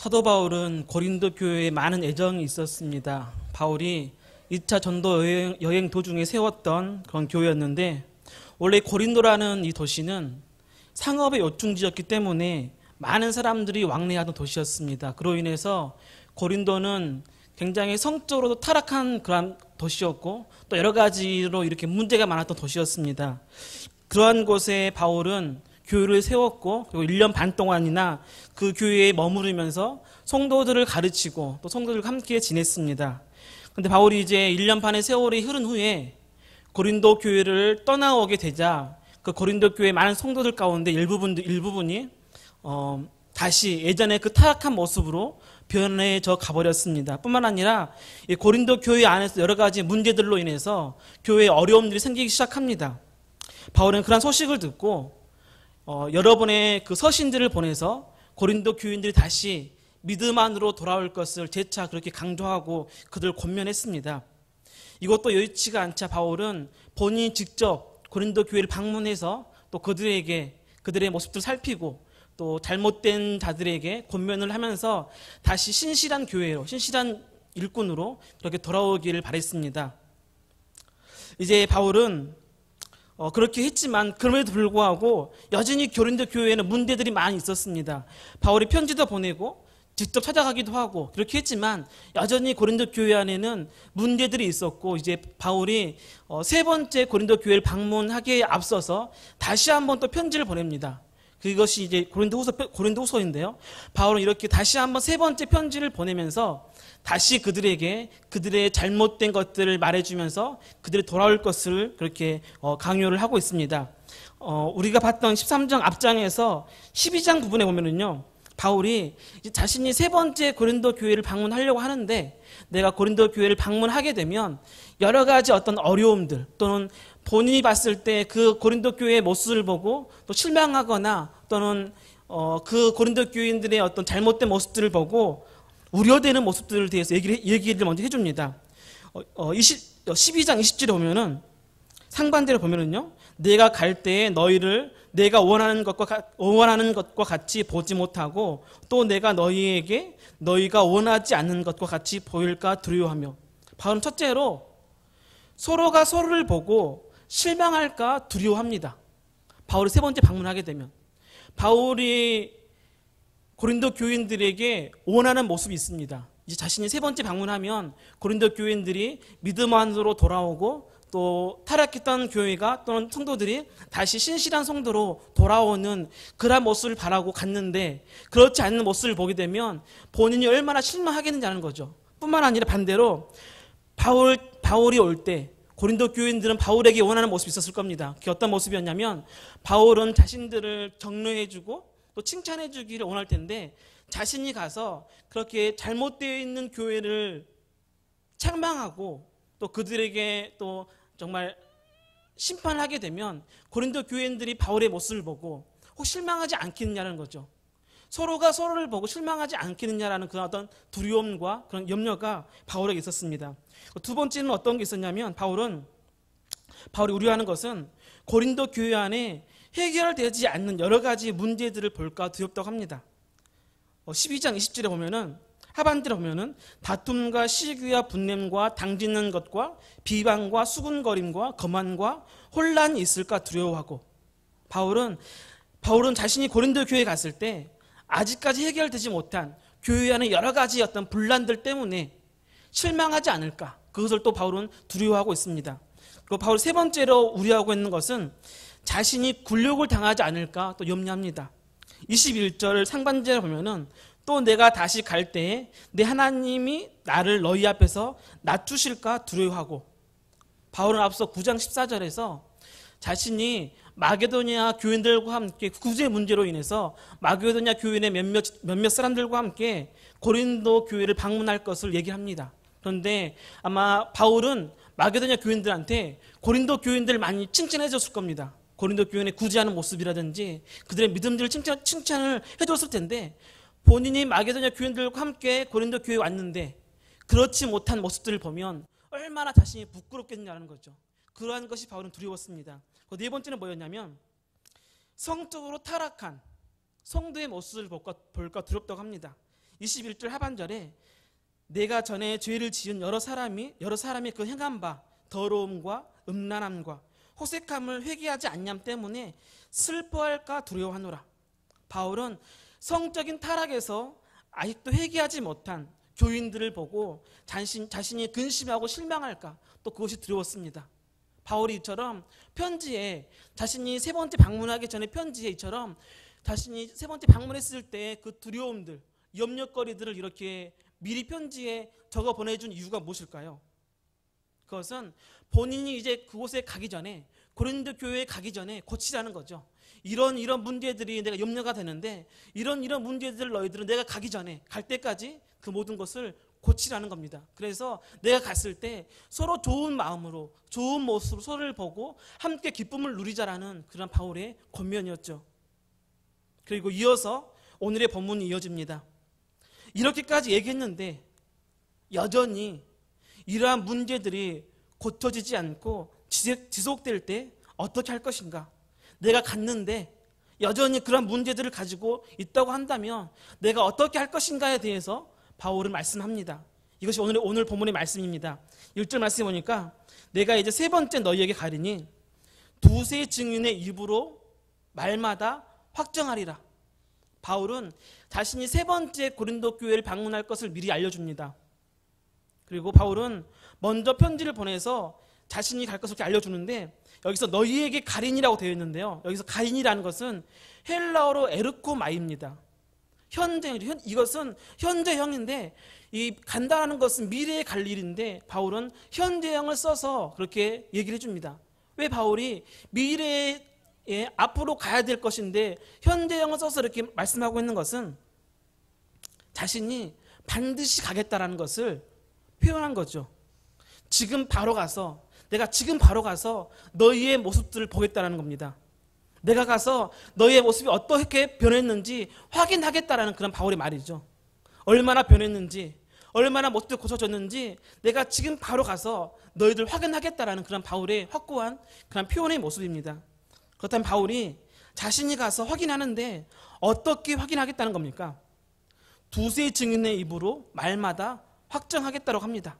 사도 바울은 고린도 교회에 많은 애정이 있었습니다. 바울이 2차 전도 여행 도중에 세웠던 그런 교회였는데, 원래 고린도라는 이 도시는 상업의 요충지였기 때문에 많은 사람들이 왕래하던 도시였습니다. 그로 인해서 고린도는 굉장히 성적으로도 타락한 그런 도시였고, 또 여러 가지로 이렇게 문제가 많았던 도시였습니다. 그러한 곳에 바울은 교회를 세웠고, 그리고 1년 반 동안이나 그 교회에 머무르면서 성도들을 가르치고 또 성도들과 함께 지냈습니다. 근데 바울이 이제 1년 반의 세월이 흐른 후에 고린도 교회를 떠나오게 되자 그 고린도 교회 많은 성도들 가운데 일부분이 다시 예전에 그 타락한 모습으로 변해져 가버렸습니다. 뿐만 아니라 이 고린도 교회 안에서 여러 가지 문제들로 인해서 교회에 어려움들이 생기기 시작합니다. 바울은 그런 소식을 듣고 여러 번의 그 서신들을 보내서 고린도 교인들이 다시 믿음 안으로 돌아올 것을 재차 그렇게 강조하고 그들을 권면했습니다. 이것도 여의치가 않자 바울은 본인이 직접 고린도 교회를 방문해서 또 그들의 모습들을 살피고 또 잘못된 자들에게 권면을 하면서 다시 신실한 교회로, 신실한 일꾼으로 그렇게 돌아오기를 바랬습니다. 이제 바울은 그렇게 했지만 그럼에도 불구하고 여전히 고린도 교회에는 문제들이 많이 있었습니다. 바울이 편지도 보내고 직접 찾아가기도 하고 그렇게 했지만 여전히 고린도 교회 안에는 문제들이 있었고, 이제 바울이 세 번째 고린도 교회를 방문하기에 앞서서 다시 한번 또 편지를 보냅니다. 그것이 이제 고린도후서인데요. 바울은 이렇게 다시 한번 세 번째 편지를 보내면서 다시 그들에게 그들의 잘못된 것들을 말해주면서 그들이 돌아올 것을 그렇게 강요를 하고 있습니다. 우리가 봤던 13장 앞장에서 12장 부분에 보면은요, 바울이 자신이 세 번째 고린도 교회를 방문하려고 하는데, 내가 고린도 교회를 방문하게 되면 여러 가지 어떤 어려움들 또는 본인이 봤을 때 그 고린도 교회의 모습을 보고 또 실망하거나 또는 그 고린도 교인들의 어떤 잘못된 모습들을 보고 우려되는 모습들에 대해서 얘기를 먼저 해줍니다. 12장 20절에 보면은 상반대로 보면은요, 내가 갈 때에 너희를 내가 원하는 것과 같이 보지 못하고 또 내가 너희에게 너희가 원하지 않는 것과 같이 보일까 두려워하며. 바울은 첫째로 서로가 서로를 보고 실망할까 두려워합니다. 바울이 세 번째 방문하게 되면 바울이 고린도 교인들에게 원하는 모습이 있습니다. 이제 자신이 세 번째 방문하면 고린도 교인들이 믿음 안으로 돌아오고 또 타락했던 교회가 또는 성도들이 다시 신실한 성도로 돌아오는 그런 모습을 바라고 갔는데, 그렇지 않는 모습을 보게 되면 본인이 얼마나 실망하겠느냐는 거죠. 뿐만 아니라 반대로 바울이 올 때 고린도 교인들은 바울에게 원하는 모습이 있었을 겁니다. 그게 어떤 모습이었냐면, 바울은 자신들을 격려해주고 또 칭찬해주기를 원할 텐데, 자신이 가서 그렇게 잘못되어 있는 교회를 책망하고 또 그들에게 또 정말 심판을 하게 되면 고린도 교인들이 바울의 모습을 보고 혹 실망하지 않겠느냐는 거죠. 서로가 서로를 보고 실망하지 않겠느냐라는 그런 어떤 두려움과 그런 염려가 바울에게 있었습니다. 두 번째는 어떤 게 있었냐면, 바울이 우려하는 것은 고린도 교회 안에 해결되지 않는 여러 가지 문제들을 볼까 두렵다고 합니다. 12장 20절에 보면은, 하반절에 보면은 다툼과 시기와 분냄과 당짓는 것과 비방과 수군거림과 거만과 혼란이 있을까 두려워하고. 바울은 자신이 고린도 교회에 갔을 때 아직까지 해결되지 못한 교회 안에 여러 가지 어떤 분란들 때문에 실망하지 않을까, 그것을 또 바울은 두려워하고 있습니다. 그리고 바울 세 번째로 우려하고 있는 것은 자신이 굴욕을 당하지 않을까 또 염려합니다. 21절 상반절에 보면은, 또 내가 다시 갈 때에 내 하나님이 나를 너희 앞에서 낮추실까 두려워하고. 바울은 앞서 9장 14절에서 자신이 마게도냐 교인들과 함께 구제 문제로 인해서 마게도냐 교인의 몇몇 사람들과 함께 고린도 교회를 방문할 것을 얘기합니다. 그런데 아마 바울은 마게도냐 교인들한테 고린도 교인들을 많이 칭찬해 줬을 겁니다. 고린도 교인의 구제하는 모습이라든지 그들의 믿음들을 칭찬을 해줬을 텐데, 본인이 마게도냐 교인들과 함께 고린도 교회에 왔는데 그렇지 못한 모습들을 보면 얼마나 자신이 부끄럽겠냐는 거죠. 그러한 것이 바울은 두려웠습니다. 네 번째는 뭐였냐면, 성적으로 타락한 성도의 모습을 볼까 두렵다고 합니다. 21절 하반절에 내가 전에 죄를 지은 여러 사람이 그 행한 바 더러움과 음란함과 호색함을 회개하지 않냠 때문에 슬퍼할까 두려워하노라. 바울은 성적인 타락에서 아직도 회개하지 못한 교인들을 보고 자신이 근심하고 실망할까 또 그것이 두려웠습니다. 바울이 이처럼 편지에 자신이 세 번째 방문하기 전에 편지에 이처럼 자신이 세 번째 방문했을 때 그 두려움들, 염려거리들을 이렇게 미리 편지에 적어 보내준 이유가 무엇일까요? 그것은 본인이 이제 그곳에 가기 전에, 고린도 교회에 가기 전에 고치라는 거죠. 이런 문제들이 내가 염려가 되는데 이런 문제들을 너희들은 내가 가기 전에, 갈 때까지 그 모든 것을 고치라는 겁니다. 그래서 내가 갔을 때 서로 좋은 마음으로, 좋은 모습으로 서로를 보고 함께 기쁨을 누리자라는 그런 바울의 권면이었죠. 그리고 이어서 오늘의 본문이 이어집니다. 이렇게까지 얘기했는데 여전히 이러한 문제들이 고쳐지지 않고 지속될 때 어떻게 할 것인가? 내가 갔는데 여전히 그런 문제들을 가지고 있다고 한다면 내가 어떻게 할 것인가에 대해서 바울은 말씀합니다. 이것이 오늘 본문의 말씀입니다. 1절 말씀해 보니까 내가 이제 세 번째 너희에게 가리니 두세 증인의 입으로 말마다 확정하리라. 바울은 자신이 세 번째 고린도 교회를 방문할 것을 미리 알려줍니다. 그리고 바울은 먼저 편지를 보내서 자신이 갈 것을 알려주는데 여기서 너희에게 가린이라고 되어 있는데요. 여기서 가린이라는 것은 헬라어로 에르코마이입니다. 이것은 현재형인데 이 간다라는 것은 미래에 갈 일인데 바울은 현재형을 써서 그렇게 얘기를 해줍니다. 왜 바울이 미래에 앞으로 가야 될 것인데 현재형을 써서 이렇게 말씀하고 있는 것은 자신이 반드시 가겠다라는 것을 표현한 거죠. 내가 지금 바로 가서 너희의 모습들을 보겠다라는 겁니다. 내가 가서 너희의 모습이 어떻게 변했는지 확인하겠다라는 그런 바울의 말이죠. 얼마나 변했는지, 얼마나 모습이 고쳐졌는지 내가 지금 바로 가서 너희들 확인하겠다라는 그런 바울의 확고한 그런 표현의 모습입니다. 그렇다면 바울이 자신이 가서 확인하는데 어떻게 확인하겠다는 겁니까? 두세 증인의 입으로 말마다 확정하겠다고 합니다.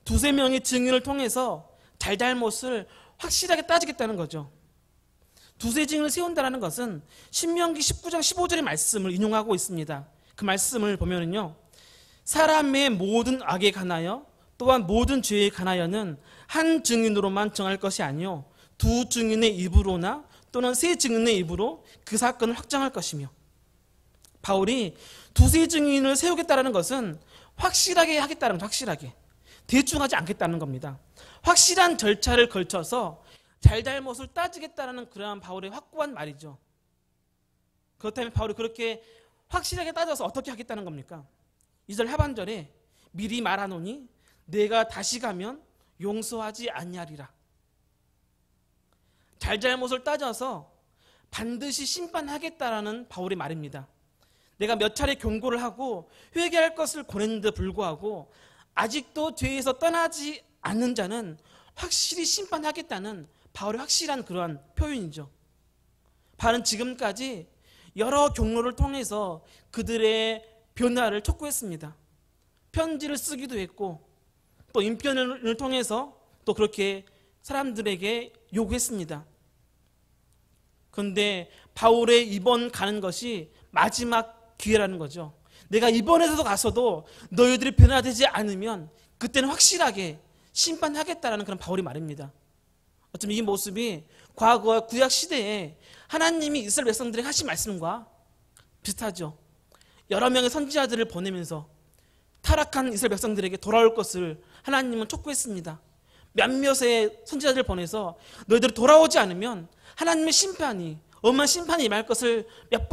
두세 명의 증인을 통해서 잘잘못을 확실하게 따지겠다는 거죠. 두세 증인을 세운다는 것은 신명기 19장 15절의 말씀을 인용하고 있습니다. 그 말씀을 보면은요, 사람의 모든 악에 관하여 또한 모든 죄에 관하여는 한 증인으로만 정할 것이 아니요 두 증인의 입으로나 또는 세 증인의 입으로 그 사건을 확정할 것이며, 바울이 두세 증인을 세우겠다는 것은 확실하게 하겠다는 것, 확실하게 대충 하지 않겠다는 겁니다. 확실한 절차를 걸쳐서 잘잘못을 따지겠다는 그러한 바울의 확고한 말이죠. 그렇다면 바울이 그렇게 확실하게 따져서 어떻게 하겠다는 겁니까? 2절 하반절에 미리 말하노니 내가 다시 가면 용서하지 아니하리라. 잘잘못을 따져서 반드시 심판하겠다라는 바울의 말입니다. 내가 몇 차례 경고를 하고 회개할 것을 권했는데 불구하고 아직도 죄에서 떠나지 않는 자는 확실히 심판하겠다는 바울의 확실한 그러한 표현이죠. 바울은 지금까지 여러 경로를 통해서 그들의 변화를 촉구했습니다. 편지를 쓰기도 했고 또 인편을 통해서 또 그렇게 사람들에게 요구했습니다. 그런데 바울의 이번 가는 것이 마지막 기회라는 거죠. 내가 이번에도 가서도 너희들이 변화되지 않으면 그때는 확실하게 심판하겠다라는 그런 바울의 말입니다. 어쩌면 이 모습이 과거 구약 시대에 하나님이 이스라엘 백성들에게 하신 말씀과 비슷하죠. 여러 명의 선지자들을 보내면서 타락한 이스라엘 백성들에게 돌아올 것을 하나님은 촉구했습니다. 몇몇의 선지자들을 보내서 너희들이 돌아오지 않으면 하나님의 심판이, 엄한 심판이 임할 것을 몇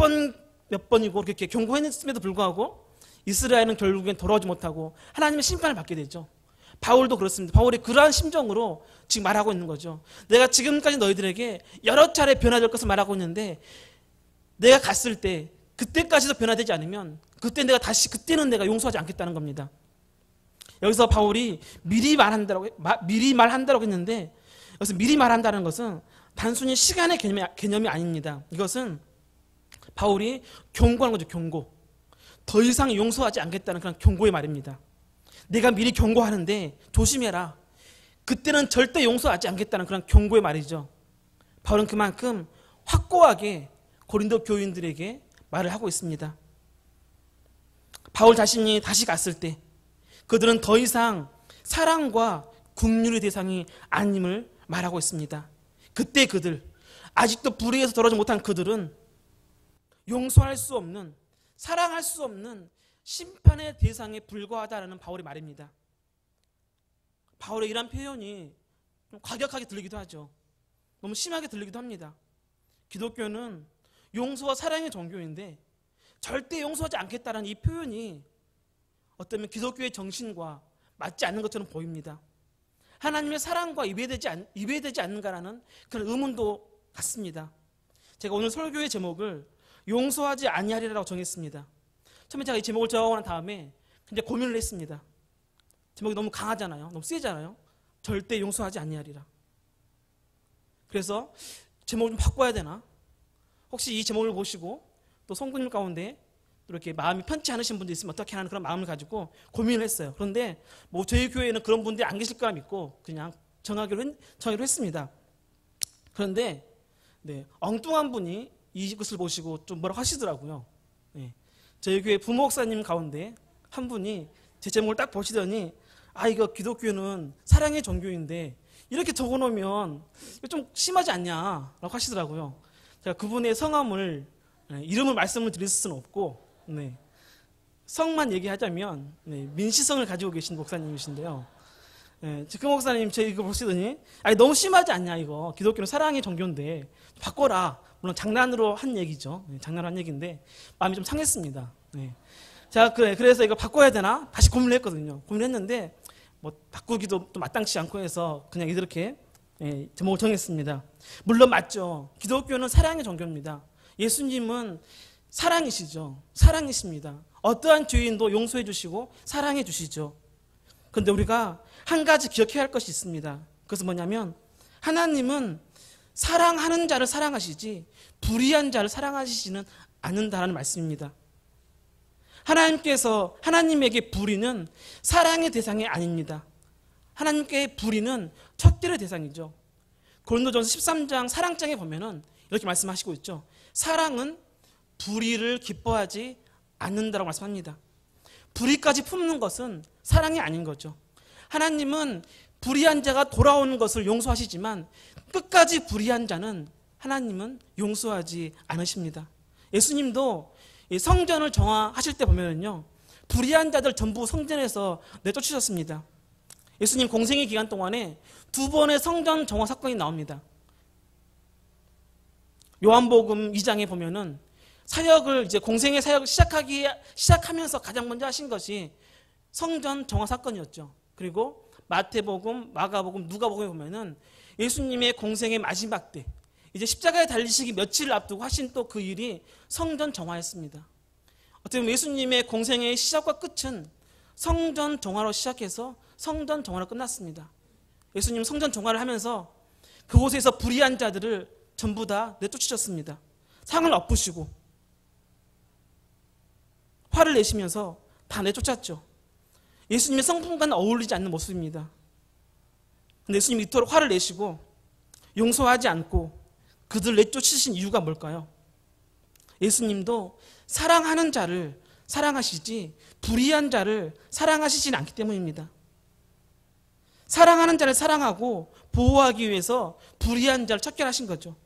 번이고 그렇게 경고했음에도 불구하고 이스라엘은 결국엔 돌아오지 못하고 하나님의 심판을 받게 되죠. 바울도 그렇습니다. 바울이 그러한 심정으로 지금 말하고 있는 거죠. 내가 지금까지 너희들에게 여러 차례 변화될 것을 말하고 있는데 내가 갔을 때 그때까지도 변화되지 않으면 그때는 내가 용서하지 않겠다는 겁니다. 여기서 바울이 미리 말한다고 했는데 여기서 미리 말한다는 것은 단순히 시간의 개념이 아닙니다. 이것은 바울이 경고하는 거죠. 경고. 더 이상 용서하지 않겠다는 그런 경고의 말입니다. 내가 미리 경고하는데 조심해라. 그때는 절대 용서하지 않겠다는 그런 경고의 말이죠. 바울은 그만큼 확고하게 고린도 교인들에게 말을 하고 있습니다. 바울 자신이 다시 갔을 때 그들은 더 이상 사랑과 긍휼의 대상이 아님을 말하고 있습니다. 그때 그들, 아직도 불의에서 돌아오지 못한 그들은 용서할 수 없는, 사랑할 수 없는 심판의 대상에 불과하다라는 바울의 말입니다. 바울의 이런 표현이 좀 과격하게 들리기도 하죠. 너무 심하게 들리기도 합니다. 기독교는 용서와 사랑의 종교인데 절대 용서하지 않겠다는 이 표현이 어쩌면 기독교의 정신과 맞지 않는 것처럼 보입니다. 하나님의 사랑과 이해되지 않는가라는 그런 의문도 같습니다. 제가 오늘 설교의 제목을 용서하지 아니하리라고 정했습니다. 처음에 제가 이 제목을 정하고 다음에 굉장히 고민을 했습니다. 제목이 너무 강하잖아요. 너무 세잖아요. 절대 용서하지 아니하리라. 그래서 제목을 좀 바꿔야 되나? 혹시 이 제목을 보시고 또 성도님 가운데 또 이렇게 마음이 편치 않으신 분도 있으면 어떻게 하는 그런 마음을 가지고 고민을 했어요. 그런데 뭐 저희 교회에는 그런 분들이 안 계실 거라 믿고 그냥 정하기로 했습니다. 그런데 엉뚱한 분이 이것을 보시고 좀 뭐라고 하시더라고요. 저희 교회 부목사님 가운데 한 분이 제 제목을 딱 보시더니 이거 기독교는 사랑의 종교인데 이렇게 적어놓으면 좀 심하지 않냐라고 하시더라고요. 제가 그분의 성함을 이름을 말씀을 드릴 수는 없고 성만 얘기하자면 민시성을 가지고 계신 목사님이신데요. 그 목사님 저 이거 보시더니 너무 심하지 않냐 이거 기독교는 사랑의 종교인데 바꿔라. 물론 장난으로 한 얘기죠. 장난으로 한 얘기인데 마음이 좀 상했습니다. 자 그래서 이거 바꿔야 되나 다시 고민을 했거든요. 고민했는데 뭐 바꾸기도 또 마땅치 않고 해서 그냥 이렇게 제목을 정했습니다. 물론 맞죠. 기독교는 사랑의 종교입니다. 예수님은 사랑이시죠. 사랑이십니다. 어떠한 죄인도 용서해 주시고 사랑해 주시죠. 그런데 우리가 한 가지 기억해야 할 것이 있습니다. 그것은 뭐냐면 하나님은 사랑하는 자를 사랑하시지 불의한 자를 사랑하시지는 않는다라는 말씀입니다. 하나님에게 불의는 사랑의 대상이 아닙니다. 하나님께 불의는 척결의 대상이죠. 고린도전서 13장 사랑장에 보면은 이렇게 말씀하시고 있죠. 사랑은 불의를 기뻐하지 않는다라고 말씀합니다. 불의까지 품는 것은 사랑이 아닌 거죠. 하나님은 불의한 자가 돌아오는 것을 용서하시지만 끝까지 불의한 자는 하나님은 용서하지 않으십니다. 예수님도 성전을 정화하실 때 보면은요, 불의한 자들 전부 성전에서 내쫓으셨습니다. 예수님 공생의 기간 동안에 2번의 성전 정화 사건이 나옵니다. 요한복음 2장에 보면은 공생의 사역을 시작하면서 가장 먼저 하신 것이 성전 정화 사건이었죠. 그리고 마태복음, 마가복음, 누가복음에 보면은 예수님의 공생의 마지막 때, 이제 십자가에 달리시기 며칠을 앞두고 하신 또 그 일이 성전 정화였습니다. 어떻게 보면 예수님의 공생의 시작과 끝은 성전 정화로 시작해서 성전 정화로 끝났습니다. 예수님 성전 정화를 하면서 그곳에서 불의한 자들을 전부 다 내쫓으셨습니다. 상을 엎으시고 화를 내시면서 다 내쫓았죠. 예수님의 성품과는 어울리지 않는 모습입니다. 근데 예수님이 이토록 화를 내시고 용서하지 않고 그들 내쫓으신 이유가 뭘까요? 예수님도 사랑하는 자를 사랑하시지 불의한 자를 사랑하시진 않기 때문입니다. 사랑하는 자를 사랑하고 보호하기 위해서 불의한 자를 척결하신 거죠.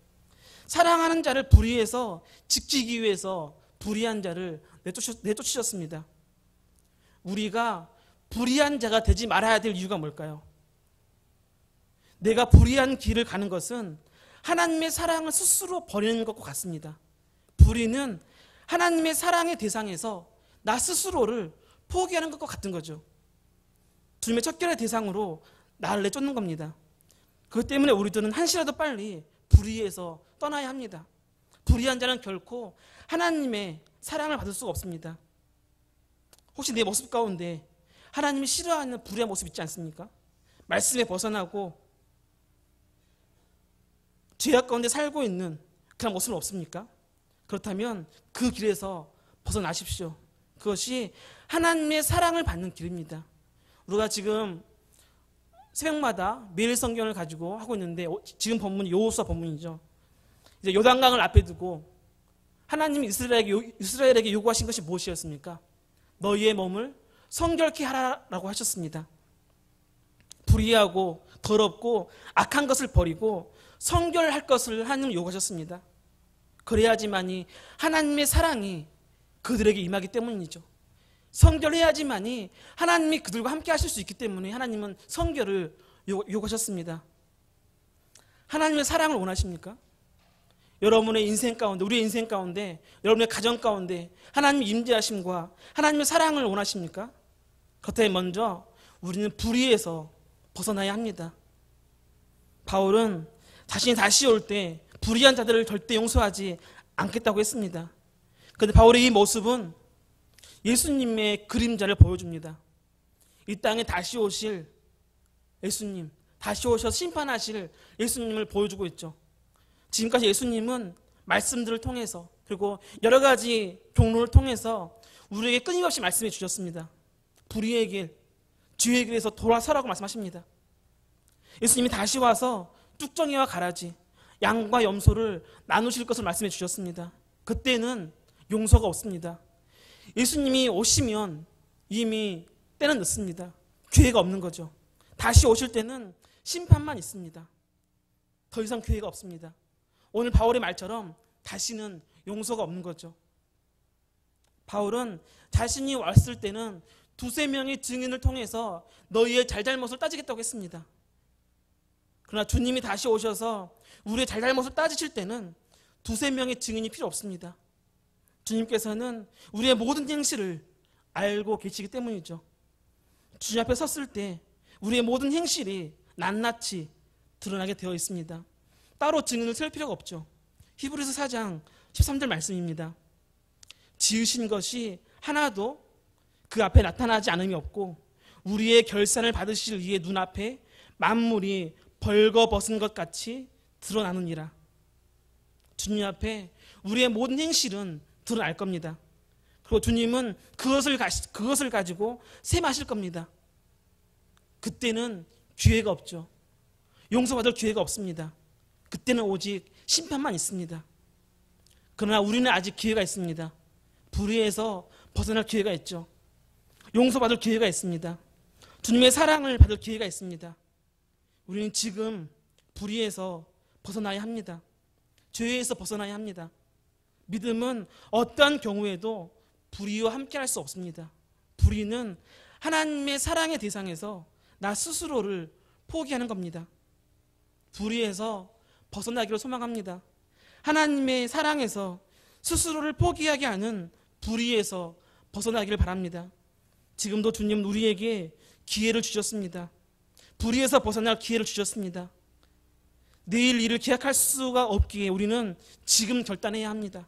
사랑하는 자를 불의해서 지키기 위해서 불의한 자를 내쫓으셨습니다. 우리가 불의한 자가 되지 말아야 될 이유가 뭘까요? 내가 불의한 길을 가는 것은 하나님의 사랑을 스스로 버리는 것과 같습니다. 불의는 하나님의 사랑의 대상에서 나 스스로를 포기하는 것과 같은 거죠. 주님의 척결의 대상으로 나를 내쫓는 겁니다. 그것 때문에 우리들은 한시라도 빨리 불의에서 떠나야 합니다. 불의한 자는 결코 하나님의 사랑을 받을 수가 없습니다. 혹시 내 모습 가운데 하나님이 싫어하는 불의한 모습 있지 않습니까? 말씀에 벗어나고 죄악 가운데 살고 있는 그런 모습은 없습니까? 그렇다면 그 길에서 벗어나십시오. 그것이 하나님의 사랑을 받는 길입니다. 우리가 지금 새벽마다 매일 성경을 가지고 하고 있는데 지금 본문이 여호수아 본문이죠. 이제 요단강을 앞에 두고 하나님이 이스라엘에게 요구하신 것이 무엇이었습니까? 너희의 몸을 성결케 하라라고 하셨습니다. 불의하고 더럽고 악한 것을 버리고 성결할 것을 하나님 요구하셨습니다. 그래야지만이 하나님의 사랑이 그들에게 임하기 때문이죠. 성결해야지만이 하나님이 그들과 함께 하실 수 있기 때문에 하나님은 성결을 요구하셨습니다. 하나님의 사랑을 원하십니까? 여러분의 인생 가운데, 우리의 인생 가운데, 여러분의 가정 가운데 하나님의 임재하심과 하나님의 사랑을 원하십니까? 그렇다면 먼저 우리는 불의에서 벗어나야 합니다. 바울은 자신이 다시 올 때 불의한 자들을 절대 용서하지 않겠다고 했습니다. 그런데 바울의 이 모습은 예수님의 그림자를 보여줍니다. 이 땅에 다시 오실 예수님, 다시 오셔서 심판하실 예수님을 보여주고 있죠. 지금까지 예수님은 말씀들을 통해서 그리고 여러 가지 경로를 통해서 우리에게 끊임없이 말씀해 주셨습니다. 불의의 길, 죄의 길에서 돌아서라고 말씀하십니다. 예수님이 다시 와서 뚝정이와 가라지, 양과 염소를 나누실 것을 말씀해 주셨습니다. 그때는 용서가 없습니다. 예수님이 오시면 이미 때는 늦습니다. 기회가 없는 거죠. 다시 오실 때는 심판만 있습니다. 더 이상 기회가 없습니다. 오늘 바울의 말처럼 다시는 용서가 없는 거죠. 바울은 자신이 왔을 때는 두세 명의 증인을 통해서 너희의 잘잘못을 따지겠다고 했습니다. 그러나 주님이 다시 오셔서 우리의 잘잘못을 따지실 때는 두세 명의 증인이 필요 없습니다. 주님께서는 우리의 모든 행실을 알고 계시기 때문이죠. 주님 앞에 섰을 때 우리의 모든 행실이 낱낱이 드러나게 되어 있습니다. 따로 증인을 세울 필요가 없죠. 히브리서 4장 13절 말씀입니다. 지으신 것이 하나도 그 앞에 나타나지 않음이 없고 우리의 결산을 받으실 이의 눈앞에 만물이 벌거벗은 것 같이 드러나느니라. 주님 앞에 우리의 모든 행실은 드러날 겁니다. 그리고 주님은 그것을 가지고 셈하실 겁니다. 그때는 기회가 없죠. 용서받을 기회가 없습니다. 그때는 오직 심판만 있습니다. 그러나 우리는 아직 기회가 있습니다. 불의에서 벗어날 기회가 있죠. 용서받을 기회가 있습니다. 주님의 사랑을 받을 기회가 있습니다. 우리는 지금 불의에서 벗어나야 합니다. 죄에서 벗어나야 합니다. 믿음은 어떠한 경우에도 불의와 함께할 수 없습니다. 불의는 하나님의 사랑의 대상에서 나 스스로를 포기하는 겁니다. 불의에서 벗어나기를 소망합니다. 하나님의 사랑에서 스스로를 포기하게 하는 불의에서 벗어나기를 바랍니다. 지금도 주님은 우리에게 기회를 주셨습니다. 불의에서 벗어날 기회를 주셨습니다. 내일 일을 기약할 수가 없기에 우리는 지금 결단해야 합니다.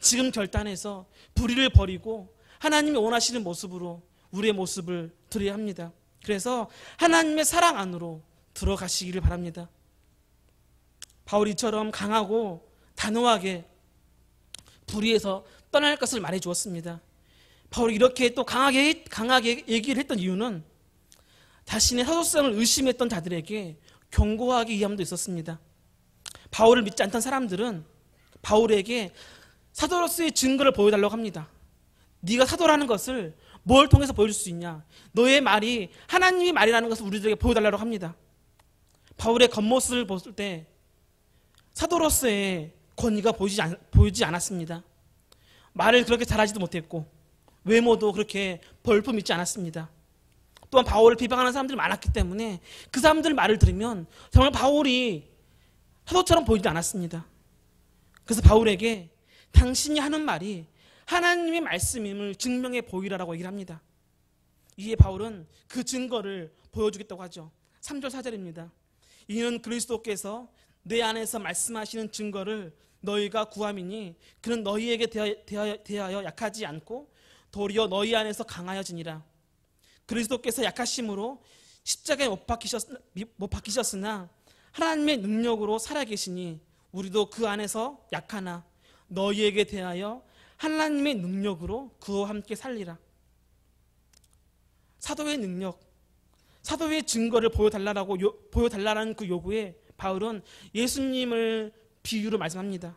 지금 결단해서 불의를 버리고 하나님이 원하시는 모습으로 우리의 모습을 드려야 합니다. 그래서 하나님의 사랑 안으로 들어가시기를 바랍니다. 바울이처럼 강하고 단호하게 불의에서 떠날 것을 말해 주었습니다. 바울이 이렇게 또 강하게 얘기를 했던 이유는 자신의 사도성을 의심했던 자들에게 경고하기 위함도 있었습니다. 바울을 믿지 않던 사람들은 바울에게 사도로서의 증거를 보여달라고 합니다. 네가 사도라는 것을 뭘 통해서 보여줄 수 있냐? 너의 말이 하나님의 말이라는 것을 우리들에게 보여달라고 합니다. 바울의 겉모습을 봤을 때 사도로서의 권위가 보이지 않았습니다. 말을 그렇게 잘하지도 못했고 외모도 그렇게 벌품 있지 않았습니다. 또한 바울을 비방하는 사람들이 많았기 때문에 그 사람들 말을 들으면 정말 바울이 사도처럼 보이지 않았습니다. 그래서 바울에게 당신이 하는 말이 하나님의 말씀임을 증명해 보이라라고 얘기를 합니다. 이에 바울은 그 증거를 보여주겠다고 하죠. 3절 4절입니다. 이는 그리스도께서 내 안에서 말씀하시는 증거를 너희가 구함이니 그는 너희에게 대하여 약하지 않고 도리어 너희 안에서 강하여지니라. 그리스도께서 약하심으로 십자가에 못 박히셨으나 하나님의 능력으로 살아계시니 우리도 그 안에서 약하나 너희에게 대하여 하나님의 능력으로 그와 함께 살리라. 사도의 능력, 사도의 증거를 보여달라는 그 요구에 바울은 예수님을 비유로 말씀합니다.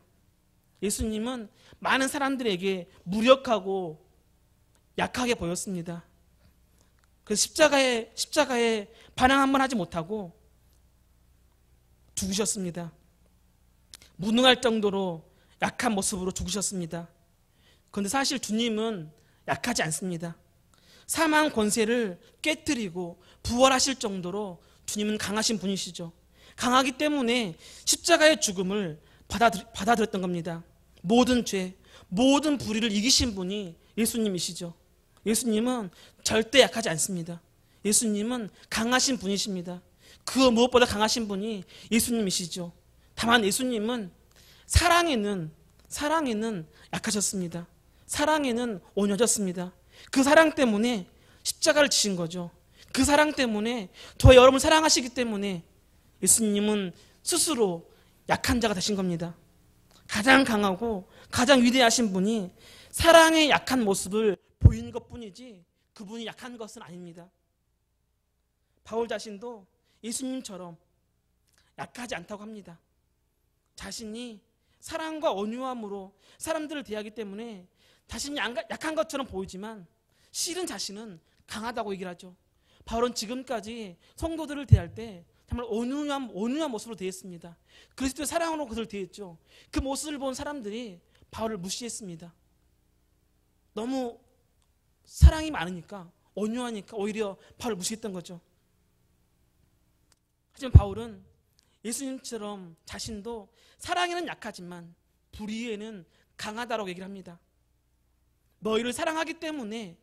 예수님은 많은 사람들에게 무력하고 약하게 보였습니다. 그 십자가에 반항 한번 하지 못하고 죽으셨습니다. 무능할 정도로 약한 모습으로 죽으셨습니다. 그런데 사실 주님은 약하지 않습니다. 사망 권세를 깨뜨리고 부활하실 정도로 주님은 강하신 분이시죠. 강하기 때문에 십자가의 죽음을 받아들였던 겁니다. 모든 죄, 모든 불의를 이기신 분이 예수님이시죠. 예수님은 절대 약하지 않습니다. 예수님은 강하신 분이십니다. 그 무엇보다 강하신 분이 예수님이시죠. 다만 예수님은 사랑에는 약하셨습니다. 사랑에는 온유하셨습니다. 그 사랑 때문에 십자가를 지신 거죠. 그 사랑 때문에 더 여러분을 사랑하시기 때문에 예수님은 스스로 약한 자가 되신 겁니다. 가장 강하고 가장 위대하신 분이 사랑의 약한 모습을 보이는 것뿐이지 그분이 약한 것은 아닙니다. 바울 자신도 예수님처럼 약하지 않다고 합니다. 자신이 사랑과 온유함으로 사람들을 대하기 때문에 자신이 약한 것처럼 보이지만 실은 자신은 강하다고 얘기를 하죠. 바울은 지금까지 성도들을 대할 때 정말 온유한 모습으로 대했습니다. 그리스도의 사랑으로 그들을 대했죠. 그 모습을 본 사람들이 바울을 무시했습니다. 너무 사랑이 많으니까, 온유하니까 오히려 바울을 무시했던 거죠. 하지만 바울은 예수님처럼 자신도 사랑에는 약하지만 불의에는 강하다라고 얘기를 합니다. 너희를 사랑하기 때문에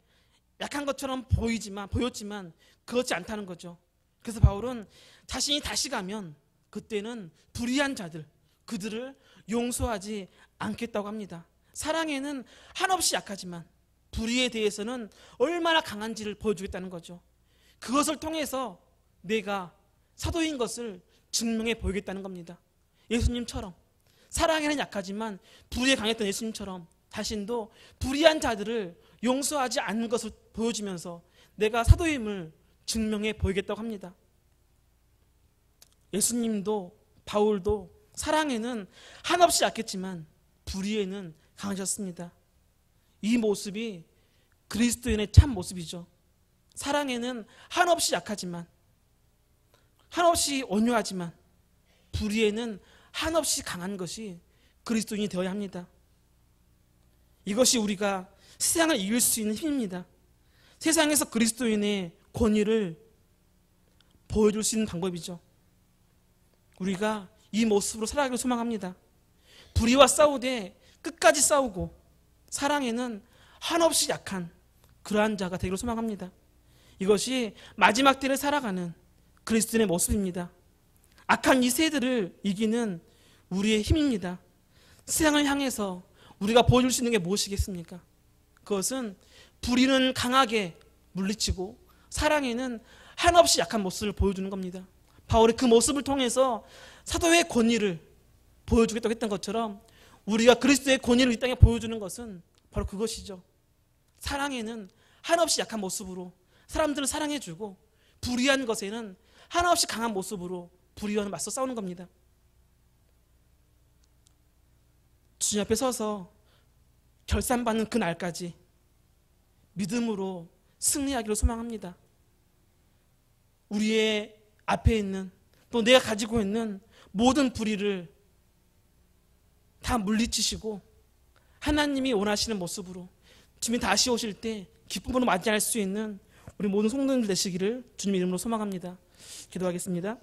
약한 것처럼 보였지만 그렇지 않다는 거죠. 그래서 바울은 자신이 다시 가면 그때는 불의한 자들, 그들을 용서하지 않겠다고 합니다. 사랑에는 한없이 약하지만 불의에 대해서는 얼마나 강한지를 보여주겠다는 거죠. 그것을 통해서 내가 사도인 것을 증명해 보이겠다는 겁니다. 예수님처럼 사랑에는 약하지만 불의에 강했던 예수님처럼 자신도 불의한 자들을 용서하지 않는 것을 보여주면서 내가 사도임을 증명해 보이겠다고 합니다. 예수님도 바울도 사랑에는 한없이 약했지만 불의에는 강하셨습니다. 이 모습이 그리스도인의 참 모습이죠. 사랑에는 한없이 약하지만, 한없이 온유하지만 불의에는 한없이 강한 것이 그리스도인이 되어야 합니다. 이것이 우리가 세상을 이길 수 있는 힘입니다. 세상에서 그리스도인의 권위를 보여줄 수 있는 방법이죠. 우리가 이 모습으로 살아가기를 소망합니다. 불의와 싸우되 끝까지 싸우고 사랑에는 한없이 약한 그러한 자가 되기를 소망합니다. 이것이 마지막 때를 살아가는 그리스도인의 모습입니다. 악한 이 세대를 이기는 우리의 힘입니다. 세상을 향해서 우리가 보여줄 수 있는 게 무엇이겠습니까? 그것은 불의는 강하게 물리치고 사랑에는 한없이 약한 모습을 보여주는 겁니다. 바울이 그 모습을 통해서 사도의 권위를 보여주겠다고 했던 것처럼 우리가 그리스도의 권위를 이 땅에 보여주는 것은 바로 그것이죠. 사랑에는 한없이 약한 모습으로 사람들을 사랑해주고 불의한 것에는 한없이 강한 모습으로 불의와 맞서 싸우는 겁니다. 주님 앞에 서서 결산받는 그 날까지 믿음으로 승리하기를 소망합니다. 우리의 앞에 있는 또 내가 가지고 있는 모든 불의를 다 물리치시고 하나님이 원하시는 모습으로 주님이 다시 오실 때 기쁨으로 맞이할 수 있는 우리 모든 성도님들 되시기를 주님 이름으로 소망합니다. 기도하겠습니다.